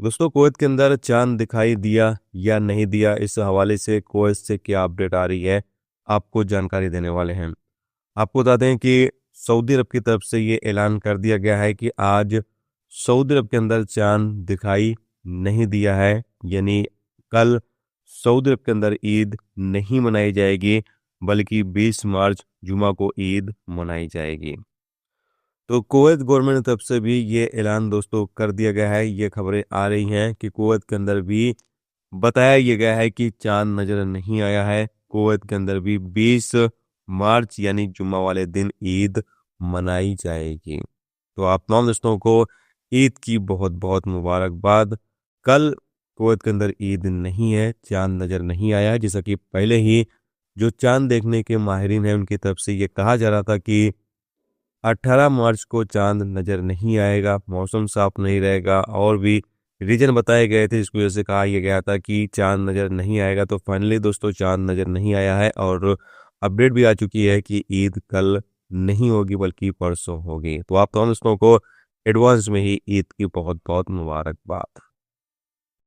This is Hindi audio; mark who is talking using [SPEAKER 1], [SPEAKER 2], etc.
[SPEAKER 1] दोस्तों, कुवैत के अंदर चांद दिखाई दिया या नहीं दिया, इस हवाले से कुवैत से क्या अपडेट आ रही है, आपको जानकारी देने वाले हैं। आपको बता दें कि सऊदी अरब की तरफ से ये ऐलान कर दिया गया है कि आज सऊदी अरब के अंदर चांद दिखाई नहीं दिया है, यानी कल सऊदी अरब के अंदर ईद नहीं मनाई जाएगी, बल्कि 20 मार्च जुमा को ईद मनाई जाएगी। तो कुवैत गवर्नमेंट की तरफ से भी ये ऐलान दोस्तों कर दिया गया है। ये खबरें आ रही हैं कि कुवैत के अंदर भी बताया ये गया है कि चांद नजर नहीं आया है। कुवैत के अंदर भी 20 मार्च यानी जुम्मा वाले दिन ईद मनाई जाएगी। तो आप तमाम दोस्तों को ईद की बहुत बहुत मुबारकबाद। कल कुवैत के अंदर ईद नहीं है, चांद नजर नहीं आया है, जैसा कि पहले ही जो चांद देखने के माहिरीन हैं उनकी तरफ से ये कहा जा रहा था कि 18 मार्च को चांद नजर नहीं आएगा, मौसम साफ नहीं रहेगा, और भी रीजन बताए गए थे जिसकी वजह से कहा यह गया था कि चांद नजर नहीं आएगा। तो फाइनली दोस्तों चांद नजर नहीं आया है और अपडेट भी आ चुकी है कि ईद कल नहीं होगी बल्कि परसों होगी। तो आप तमाम दोस्तों को एडवांस में ही ईद की बहुत बहुत मुबारकबाद।